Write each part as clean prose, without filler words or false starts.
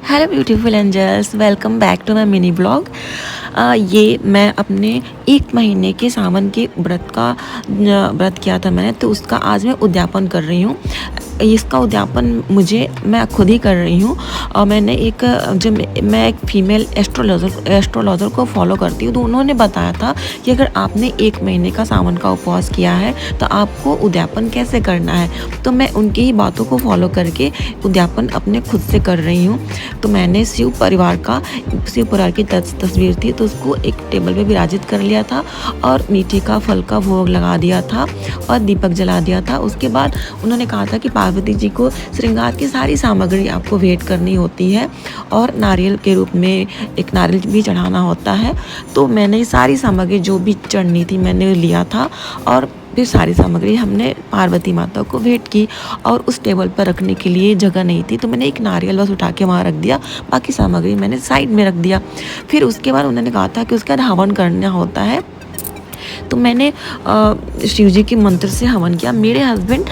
Hello beautiful angels, welcome back to my mini blog. ये मैं अपने 1 महीने के सावन के व्रत किया था मैंने, तो उसका आज मैं उद्यापन कर रही हूँ। इसका उद्यापन मैं खुद ही कर रही हूँ। और मैंने मैं एक फीमेल एस्ट्रोलॉजर को फॉलो करती हूँ, तो उन्होंने बताया था कि अगर आपने 1 महीने का सावन का उपवास किया है तो आपको उद्यापन कैसे करना है। तो मैं उनकी ही बातों को फॉलो करके उद्यापन अपने खुद से कर रही हूँ। तो मैंने शिव परिवार की तस्वीर थी, तो उसको एक टेबल पे विराजित कर लिया था और मीठे का फल का भोग लगा दिया था और दीपक जला दिया था। उसके बाद उन्होंने कहा था कि पार्वती जी को श्रृंगार की सारी सामग्री आपको भेंट करनी होती है और नारियल के रूप में एक नारियल भी चढ़ाना होता है। तो मैंने सारी सामग्री जो भी चढ़नी थी मैंने लिया था और फिर सारी सामग्री हमने पार्वती माता को भेंट की। और उस टेबल पर रखने के लिए जगह नहीं थी, तो मैंने एक नारियल बस उठा के वहाँ रख दिया, बाकी सामग्री मैंने साइड में रख दिया। फिर उसके बाद उन्होंने कहा था कि उसके बाद हवन करना होता है, तो मैंने शिव जी के मंत्र से हवन किया। मेरे हस्बैंड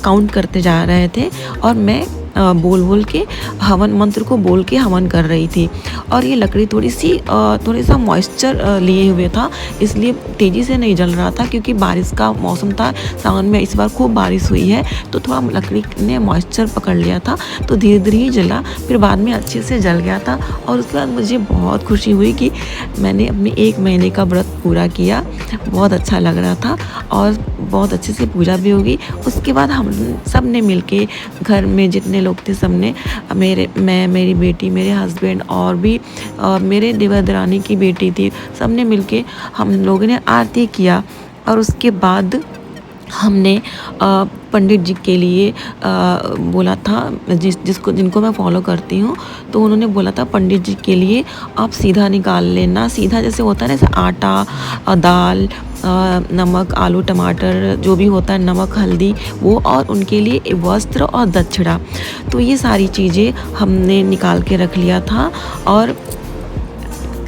काउंट करते जा रहे थे और मैं बोल के हवन मंत्र को बोल के हवन कर रही थी। और ये लकड़ी थोड़ी सा मॉइस्चर लिए हुए था, इसलिए तेज़ी से नहीं जल रहा था, क्योंकि बारिश का मौसम था। सावन में इस बार खूब बारिश हुई है, तो थोड़ा लकड़ी ने मॉइस्चर पकड़ लिया था, तो धीरे धीरे ही जला। फिर बाद में अच्छे से जल गया था। और उसके बाद मुझे बहुत खुशी हुई कि मैंने अपने 1 महीने का व्रत पूरा किया। बहुत अच्छा लग रहा था और बहुत अच्छे से पूजा भी होगी। उसके बाद हम सब ने मिल के, घर में जितने लोग थे सब ने, मेरी बेटी, मेरे हस्बैंड और भी मेरे देवर दरानी की बेटी थी, सब ने मिल के हम लोगों ने आरती किया। और उसके बाद हमने पंडित जी के लिए बोला था, जिनको मैं फॉलो करती हूँ, तो उन्होंने बोला था पंडित जी के लिए आप सीधा निकाल लेना। सीधा जैसे होता है ना, जैसे आटा, दाल, नमक, आलू, टमाटर, जो भी होता है, नमक, हल्दी, वो, और उनके लिए वस्त्र और दक्षिणा। तो ये सारी चीज़ें हमने निकाल के रख लिया था। और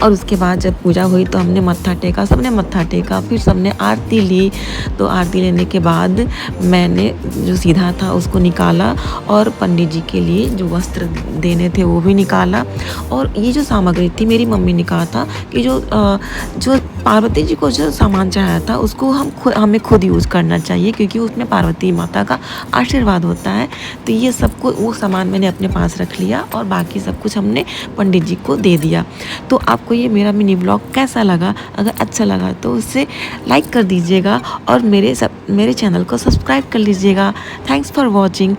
उसके बाद जब पूजा हुई तो हमने मत्था टेका, सबने मत्था टेका, फिर सबने आरती ली। तो आरती लेने के बाद मैंने जो सीधा था उसको निकाला और पंडित जी के लिए जो वस्त्र देने थे वो भी निकाला। और ये जो सामग्री थी, मेरी मम्मी ने कहा था कि जो पार्वती जी को जो सामान चढ़ाया था उसको हमें खुद यूज़ करना चाहिए, क्योंकि उसमें पार्वती माता का आशीर्वाद होता है। तो ये सबको, वो सामान मैंने अपने पास रख लिया और बाकी सब कुछ हमने पंडित जी को दे दिया। तो आपको ये मेरा मिनी ब्लॉग कैसा लगा? अगर अच्छा लगा तो उसे लाइक कर दीजिएगा और मेरे चैनल को सब्सक्राइब कर लीजिएगा। Thanks for watching.